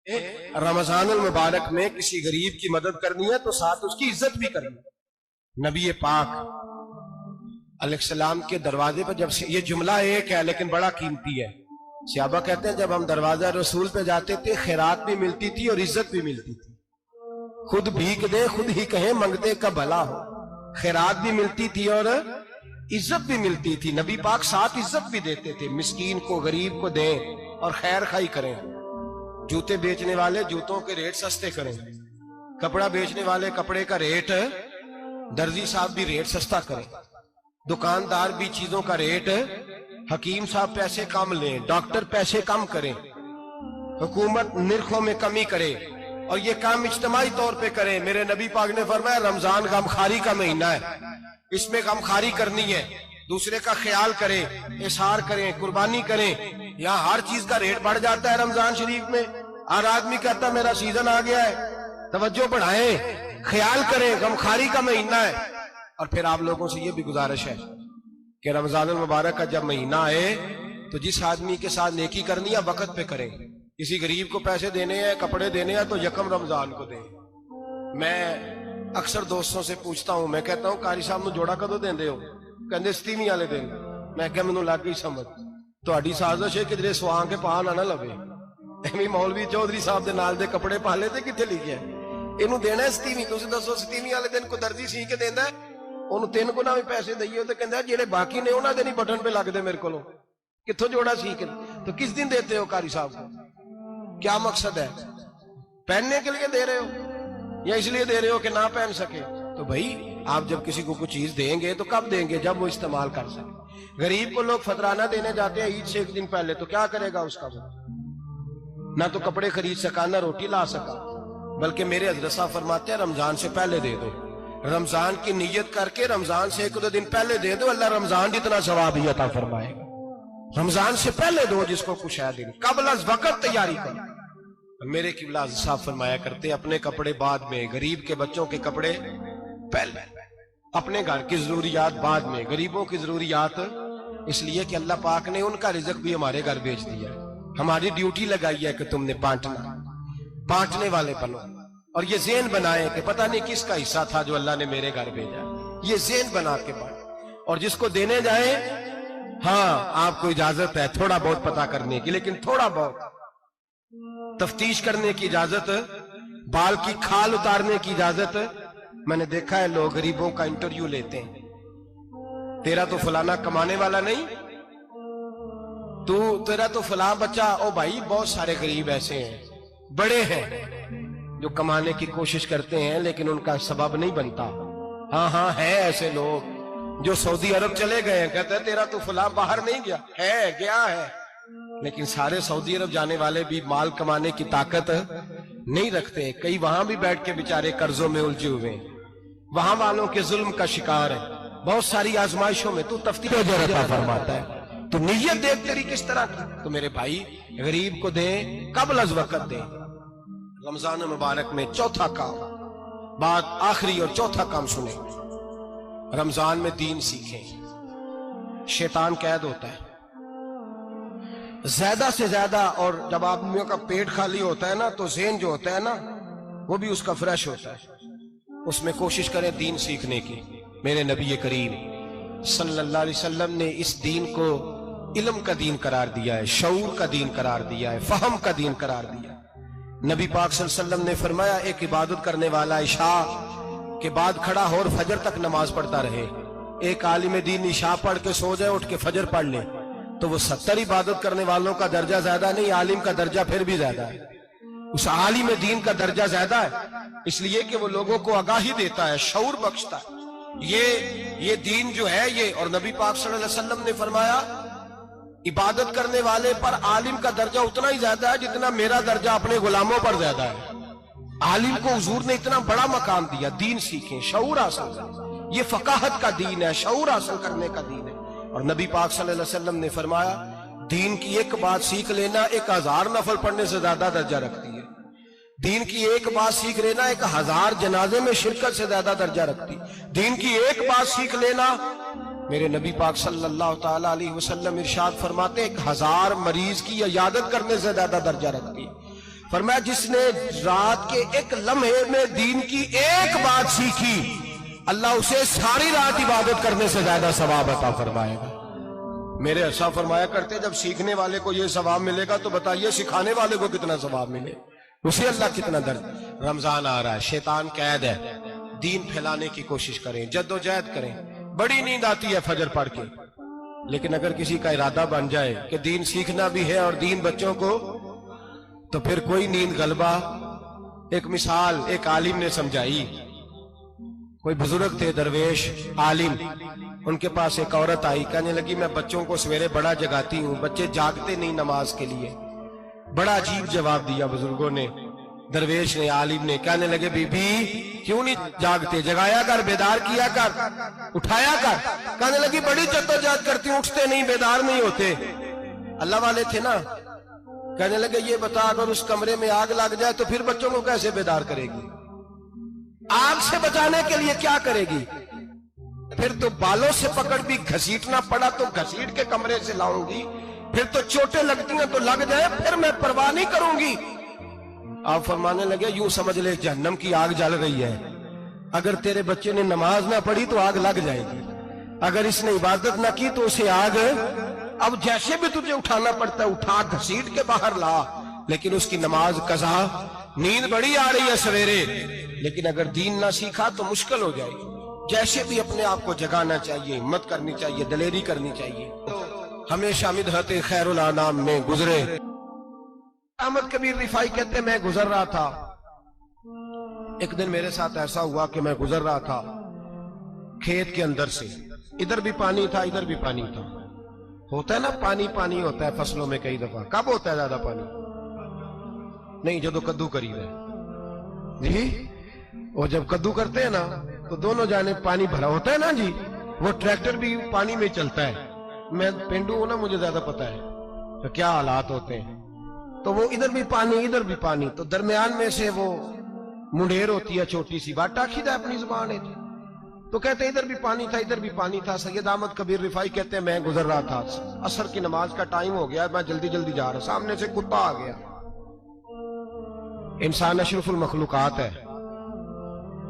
رمضان المبارک میں کسی غریب کی مدد کرنی ہے تو ساتھ اس کی عزت بھی کرنی ہے۔ نبی پاک علیہ السلام کے دروازے پر جب یہ جملہ ایک ہے لیکن بڑا قیمتی ہے، صحابہ کہتے ہیں جب ہم دروازہ رسول پہ جاتے تھے خیرات بھی ملتی تھی اور عزت بھی ملتی تھی۔ خود بھیک دے خود ہی کہیں منگتے کا بھلا ہو، خیرات بھی ملتی تھی اور عزت بھی ملتی تھی۔ نبی پاک ساتھ عزت بھی دیتے تھے، مسکین کو غریب کو دیں اور خیر خائی کریں۔ جوتے بیچنے والے جوتوں کے ریٹ سستے کریں، کپڑا بیچنے والے کپڑے کا ریٹ، درزی صاحب بھی ریٹ سستا کریں، دکاندار بھی چیزوں کا ریٹ، حکیم صاحب پیسے کم لیں، ڈاکٹر پیسے کم کریں، حکومت نرخوں میں کمی کرے اور یہ کام اجتماعی طور پہ کریں۔ میرے نبی پاک نے فرمایا رمضان غمخواری کا مہینہ ہے، اس میں غمخواری کرنی ہے، دوسرے کا خیال کریں، احسان کریں، قربانی کریں۔ یہاں ہر چیز کا ریٹ بڑھ جاتا ہے رمضان شریف میں، ہر آدمی کہتا ہے میرا سیزن آ گیا ہے، توجہ بڑھائیں، خیال کریں، غمخواری کا مہینہ ہے۔ اور پھر آپ لوگوں سے یہ بھی گزارش ہے کہ رمضان المبارک کا جب مہینہ آئے تو جس آدمی کے ساتھ نیکی کرنی ہے وقت پہ کریں۔ کسی غریب کو پیسے دینے ہیں، کپڑے دینے ہیں تو یکم رمضان کو دیں۔ میں اکثر دوستوں سے پوچھتا ہوں، میں کہتا ہوں قاری صاحب نو جوڑا کدو دیندے ہو؟ کہندے 27 والے دن۔ میں کہا مینوں لگ گئی سمجھ، تہاڈی سازش ہے کہ جڑے سوان کے پا نہ لوے۔ ایویں مولوی چودھری صاحب دے نال دے کپڑے پا لے تے کتھے لکھیا ہے اینوں دینا ہے 27؟ تسی دسو 27 والے دن کو درزی سی کے دیندا ہے انہوں 3 گنا بھی پیسے دئیے تو کہندا ہے جڑے باقی نے انہاں دے نہیں بٹن پہ لگ دے میرے کولوں، کتھوں جوڑا سی کے؟ تو کس دن دیتے ہو قاری صاحب کو؟ کیا مقصد ہے؟ پہننے کے لیے دے رہے ہو یا اس لیے دے رہے ہو کہ نہ پہن سکے؟ تو بھائی آپ جب کسی کو کچھ چیز دیں گے تو کب دیں گے؟ جب وہ استعمال کر سکے۔ غریب کو لوگ فطرانہ دینے جاتے ہیں عید سے 1 دن پہلے، تو کیا کرے گا اس کا؟ نہ تو کپڑے خرید سکا نہ روٹی لا سکا، بلکہ میرے حضرت صاحب فرماتے ہیں رمضان سے پہلے دے دو، رمضان کی نیت کر کے رمضان سے 1-2 دن پہلے دے دو، اللہ رمضان جتنا ثواب ہی عطا فرمائے گا۔ رمضان سے پہلے دو جس کو کچھ ہے دن، قبل از وقت تیاری کرو۔ میرے قبلہ صاحب فرمایا کرتے اپنے کپڑے بعد میں، غریب کے بچوں کے کپڑے پہلے، اپنے گھر کی ضروریات بعد میں، غریبوں کی ضروریات، اس لیے کہ اللہ پاک نے ان کا رزق بھی ہمارے گھر بھیج دیا ہے، ہماری ڈیوٹی لگائی ہے کہ تم نے بانٹنے والے بنو، اور یہ ذہن بنائے کہ پتہ نہیں کس کا حصہ تھا جو اللہ نے میرے گھر بھیجا، یہ ذہن بنا کے بانٹ۔ اور جس کو دینے جائیں، ہاں آپ کو اجازت ہے تھوڑا بہت پتہ کرنے کی، لیکن تھوڑا بہت تفتیش کرنے کی اجازت، بال کی کھال اتارنے کی اجازت۔ میں نے دیکھا ہے لوگ غریبوں کا انٹرویو لیتے ہیں، تیرا تو فلانا کمانے والا نہیں، تیرا تو فلاں بچہ، او بھائی بہت سارے غریب ایسے ہیں، بڑے ہیں جو کمانے کی کوشش کرتے ہیں لیکن ان کا سبب نہیں بنتا۔ ہاں ہے ایسے لوگ جو سعودی عرب چلے گئے ہیں، کہتے ہیں تیرا تو فلاں باہر نہیں گیا ہے، لیکن سارے سعودی عرب جانے والے بھی مال کمانے کی طاقت نہیں رکھتے، کئی وہاں بھی بیٹھ کے بیچارے قرضوں میں الجھے ہوئے ہیں، وہاں والوں کے ظلم کا شکار ہے، بہت ساری آزمائشوں میں تو تفتیش عطا فرماتا ہے۔ تو نیت دیکھ تیری کس طرح کی، تو میرے بھائی غریب کو دیں، قبل از وقت دیں۔ رمضان مبارک میں چوتھا کام، بات آخری اور چوتھا کام سنیں، رمضان میں دین سیکھیں۔ شیطان قید ہوتا ہے زیادہ سے زیادہ، اور جب آدمیوں کا پیٹ خالی ہوتا ہے نا تو ذہن جو ہوتا ہے نا وہ بھی اس کا فریش ہوتا ہے، اس میں کوشش کریں دین سیکھنے کی۔ میرے نبی کریم صلی اللہ علیہ وسلم نے اس دین کو علم کا دین قرار دیا ہے، شعور کا دین قرار دیا ہے، فہم کا دین قرار دیا ہے۔ نبی پاک صلی اللہ علیہ وسلم نے فرمایا ایک عبادت کرنے والا عشاء کے بعد کھڑا ہو اور فجر تک نماز پڑھتا رہے، ایک عالم دین عشاء پڑھ کے سو جائے، اٹھ کے فجر پڑھ لے، تو وہ 70 عبادت کرنے والوں کا درجہ زیادہ نہیں، عالم کا درجہ پھر بھی زیادہ ہے، اس عالم دین کا درجہ زیادہ ہے، اس لیے کہ وہ لوگوں کو آگاہی دیتا ہے، شعور بخشتا ہے۔ یہ دین جو ہے یہ، اور نبی پاک صلی اللہ علیہ وسلم نے فرمایا عبادت کرنے والے پر عالم کا درجہ اتنا ہی زیادہ ہے جتنا میرا درجہ اپنے غلاموں پر زیادہ ہے۔ عالم کو حضور نے اتنا بڑا مقام دیا، دین سیکھیں، شعور حاصل کریں، یہ فقاہت کا دین ہے، شعور حاصل کرنے کا دین ہے۔ اور نبی پاک صلی اللہ علیہ وسلم نے فرمایا دین کی ایک بات سیکھ لینا 1000 نفل پڑھنے سے زیادہ درجہ رکھتی ہے، دین کی ایک بات سیکھ لینا 1000 جنازے میں شرکت سے زیادہ درجہ رکھتی، دین کی ایک بات سیکھ لینا، میرے نبی پاک صلی اللہ تعالی علیہ وسلم ارشاد فرماتے 1000 مریض کی عیادت کرنے سے زیادہ درجہ رکھتی، فرمایا جس نے رات کے ایک لمحے میں دین کی ایک بات سیکھی اللہ اسے ساری رات عبادت کرنے سے زیادہ ثواب عطا فرمائے گا۔ میرے ایسا فرمایا کرتے جب سیکھنے والے کو یہ ثواب ملے گا تو بتائیے سکھانے والے کو کتنا ثواب ملے، اسے اللہ کتنا درد۔ رمضان آ رہا ہے، شیطان قید ہے، دین پھیلانے کی کوشش کریں، جد و جہد کریں۔ بڑی نیند آتی ہے فجر پڑھ کے، لیکن اگر کسی کا ارادہ بن جائے کہ دین سیکھنا بھی ہے اور دین بچوں کو، تو پھر کوئی نیند غلبہ۔ ایک مثال ایک عالم نے سمجھائی، کوئی بزرگ تھے درویش عالم، ان کے پاس ایک عورت آئی، کہنے لگی میں بچوں کو سویرے بڑا جگاتی ہوں، بچے جاگتے نہیں نماز کے لیے۔ بڑا عجیب جواب دیا بزرگوں نے، درویش نے عالم نے، کہنے لگے بی بی کیوں نہیں جاگتے، جگایا کر، بیدار کیا کر، اٹھایا کر۔ کہنے لگی بڑی جدوجہد کرتی ہوں، اٹھتے نہیں، بیدار نہیں ہوتے۔ اللہ والے تھے نا۔ کہنے لگے یہ بتا اگر اس کمرے میں آگ لگ جائے تو پھر بچوں کو کیسے بیدار کرے گی؟ آگ سے بچانے کے لیے کیا کرے گی؟ پھر تو بالوں سے پکڑ بھی گھسیٹنا پڑا تو گھسیٹ کے کمرے سے لاؤں گی، پھر تو چوٹیں لگتی ہیں تو لگ جائے، پھر میں پرواہ نہیں کروں گی۔ آپ فرمانے لگے یوں سمجھ لے جہنم کی آگ جل رہی ہے، اگر تیرے بچے نے نماز نہ پڑھی تو آگ لگ جائے گی، اگر اس نے عبادت نہ کی تو اسے آگ، اب جیسے بھی تجھے اٹھانا پڑتا ہے اٹھا گھسیٹ کے باہر لا، لیکن اس کی نماز قضا۔ نیند بڑی آ رہی ہے سویرے، لیکن اگر دین نہ سیکھا تو مشکل ہو جائے گی۔ جیسے بھی اپنے آپ کو جگانا چاہیے، ہمت کرنی چاہیے، دلیری کرنی چاہیے۔ ہمیشہ مدحت خیر الانام میں گزرے۔ احمد کبیر رفاعی کہتے میں گزر رہا تھا، ایک دن میرے ساتھ ایسا ہوا کہ میں گزر رہا تھا کھیت کے اندر سے، ادھر بھی پانی تھا ادھر بھی پانی تھا۔ ہوتا ہے نا پانی پانی ہوتا ہے فصلوں میں کئی دفعہ، کب ہوتا ہے زیادہ پانی؟ نہیں جدو کدو قریب ہے جی، اور جب کدو کرتے ہیں نا تو دونوں جانب پانی بھرا ہوتا ہے نا جی، وہ ٹریکٹر بھی پانی میں چلتا ہے۔ میں پینڈو ہوں نا، مجھے زیادہ پتا ہے تو کیا حالات ہوتے ہیں۔ تو وہ ادھر بھی پانی ادھر بھی پانی، تو درمیان میں سے وہ منڈیر ہوتی ہے چھوٹی سی، بات ٹاکھیدہ اپنی زبان ہے، تو کہتے ہیں ادھر بھی پانی تھا ادھر بھی پانی تھا۔ سید احمد کبیر رفاعی کہتے ہیں میں گزر رہا تھا، عصر کی نماز کا ٹائم ہو گیا، میں جلدی جلدی جا رہا، سامنے سے کتا آ گیا۔ انسان اشرف المخلوقات ہے،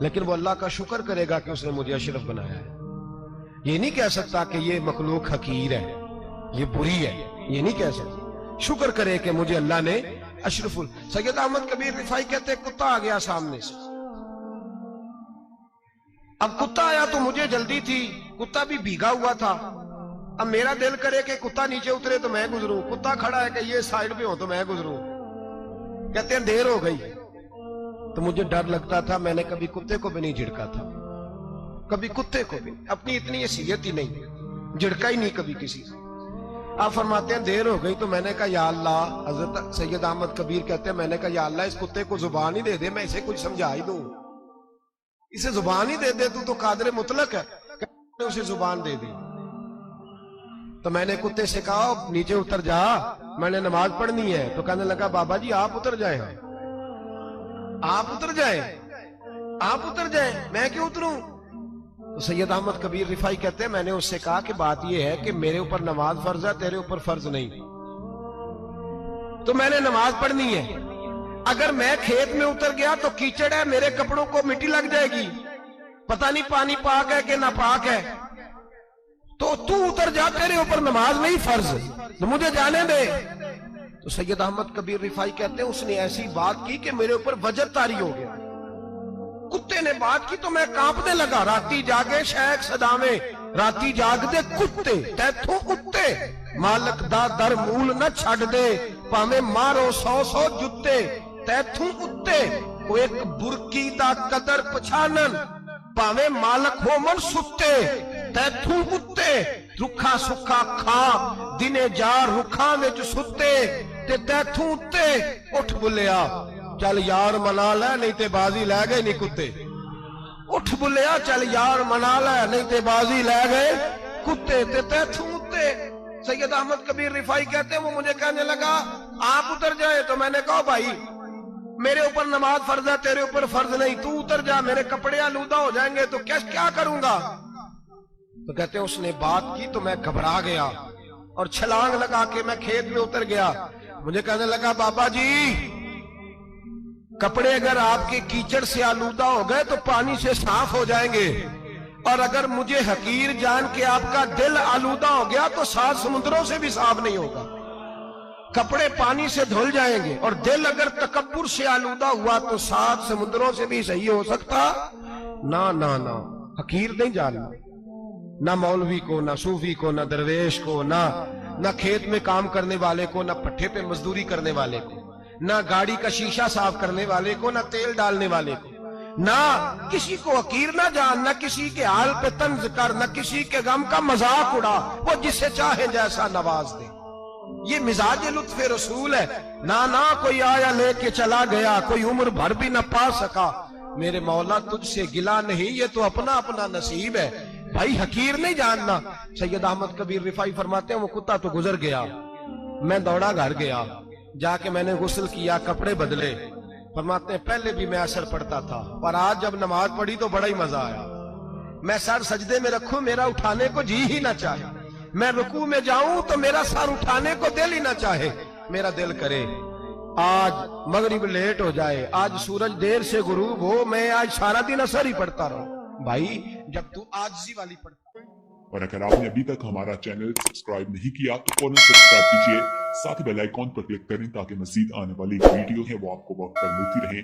لیکن وہ اللہ کا شکر کرے گا کہ اس نے مجھے اشرف بنایا ہے۔ یہ نہیں کہہ سکتا کہ یہ مخلوق حقیر ہے، یہ بری ہے، یہ نہیں کہہ سکتا، شکر کرے کہ مجھے اللہ نے اشرف سید احمد کبیر رفاعی کہتے ہیں کتا آ گیا سامنے سے۔ اب کتا آیا تو مجھے جلدی تھی، کتا بھی بھیگا ہوا تھا، اب میرا دل کرے کہ کتا نیچے اترے تو میں گزروں، کتا کھڑا ہے کہ یہ سائیڈ پہ ہو تو میں گزروں۔ کہتے ہیں دیر ہو گئی تو مجھے ڈر لگتا تھا، میں نے کبھی کتے کو بھی نہیں جھڑکا تھا، کبھی کتے کو بھی، اپنی اتنی حیثیت ہی نہیں، جھڑکا ہی نہیں کبھی کسی سے۔ آپ فرماتے ہیں دیر ہو گئی تو میں نے کہا یا اللہ، حضرت سید احمد کبیر کہتے ہیں میں نے کہا یا اللہ اس کتے کو زبان ہی دے دے، میں اسے کچھ سمجھا ہی دوں، اسے زبان ہی دے دے، تو قادر مطلق ہے، اسے زبان دے دے۔ تو میں نے کتے سے کہا نیچے اتر جا، میں نے نماز پڑھنی ہے۔ تو کہنے لگا بابا جی آپ اتر جائیں، آپ اتر جائیں، آپ اتر جائیں، میں کیوں اتروں؟ تو سید احمد کبیر رفاعی کہتے ہیں میں نے اس سے کہا کہ بات یہ ہے کہ میرے اوپر نماز فرض ہے، تیرے اوپر فرض نہیں، تو میں نے نماز پڑھنی ہے، اگر میں کھیت میں اتر گیا تو کیچڑ ہے، میرے کپڑوں کو مٹی لگ جائے گی، پتہ نہیں پانی پاک ہے کہ ناپاک ہے، تو تو اتر جا، تیرے اوپر نماز نہیں فرض، تو مجھے جانے دے۔ تو سید احمد کبیر رفاعی کہتے ہیں اس نے ایسی بات کی کہ میرے اوپر وجد طاری ہو گیا، کتے نے بات کی تو میں کانپنے لگا۔ راتی جاگے شیخ صدامے، راتی جاگ دے کتے تیتھوں اتے، مالک دا در مول نہ چھڑ دے، پامے مارو 100 جتے تیتھوں اتے، وہ ایک برکی دا قدر پچھانن، پامے مالک ہو من ستے تیتھوں اتے، رکھا سکھا کھا دنے جار رکھاں وچ ستے تے تیتھوں اتے، اٹھ بلیا چل یار منا لے نہیں تے بازی لے گئے نہیں کتے، اٹھ بلیا چل یار منا لے نہیں تے بازی لے گئے کتے تے تیتھوں اتے۔ سید احمد کبیر رفاعی کہتے ہیں وہ مجھے کہنے لگا آپ اتر جائے، تو میں نے کہا بھائی میرے اوپر نماز فرض ہے، تیرے اوپر فرض نہیں، تو اتر جا، میرے کپڑے آلودہ ہو جائیں گے تو کیا کروں گا؟ تو کہتے ہیں اس نے بات کی تو میں گھبرا گیا اور چھلانگ لگا کے میں کھیت میں اتر گیا۔ مجھے کہنے لگا بابا جی کپڑے اگر آپ کے کیچڑ سے آلودہ ہو گئے تو پانی سے صاف ہو جائیں گے، اور اگر مجھے حقیر جان کے آپ کا دل آلودہ ہو گیا تو 7 سمندروں سے بھی صاف نہیں ہوگا۔ کپڑے پانی سے دھل جائیں گے، اور دل اگر تکبر سے آلودہ ہوا تو 7 سمندروں سے بھی صحیح ہو سکتا نہ حقیر نہیں جاننا، نہ مولوی کو، نہ صوفی کو، نہ درویش کو، نہ کھیت میں کام کرنے والے کو، نہ پٹھے پہ مزدوری کرنے والے کو، نہ گاڑی کا شیشہ صاف کرنے والے کو، نہ تیل ڈالنے والے کو، نہ کسی کو حقیر نہ جان، نہ کسی کے حال پہ طنز کر، نہ کسی کے غم کا مذاق اڑا، وہ جسے چاہے جیسا نواز دے۔ یہ مزاج لطف رسول ہے۔ نہ کوئی آیا لے کے چلا گیا، کوئی عمر بھر بھی نہ پا سکا، میرے مولا تجھ سے گلا نہیں، یہ تو اپنا اپنا نصیب ہے۔ بھائی حقیر نہیں جاننا۔ سید احمد کبیر رفاعی فرماتے ہیں وہ کتا تو گزر گیا، میں دوڑا گھر گیا، جا کے میں نے غسل کیا، کپڑے بدلے۔ فرماتے ہیں پہلے بھی میں اثر پڑتا تھا، پر آج جب نماز پڑھی تو بڑا ہی مزہ آیا۔ میں سر سجدے میں رکھوں میرا اٹھانے کو جی ہی نہ چاہے، میں رکوع میں جاؤں تو میرا سر اٹھانے کو دل ہی نہ چاہے، میرا دل کرے آج مغرب لیٹ ہو جائے، آج سورج دیر سے غروب ہو، میں آج سارا دن اثر ہی پڑتا رہوں۔ بھائی جب تو عاجزی والی پڑھتا۔ اور اگر آپ نے ابھی تک ہمارا چینل سبسکرائب نہیں کیا تو فوراً سبسکرائب کیجیے، ساتھ ہی بیل آئیکن پر کلک کریں تاکہ مزید آنے والی ویڈیو ہے وہ آپ کو وقت پر ملتی رہے۔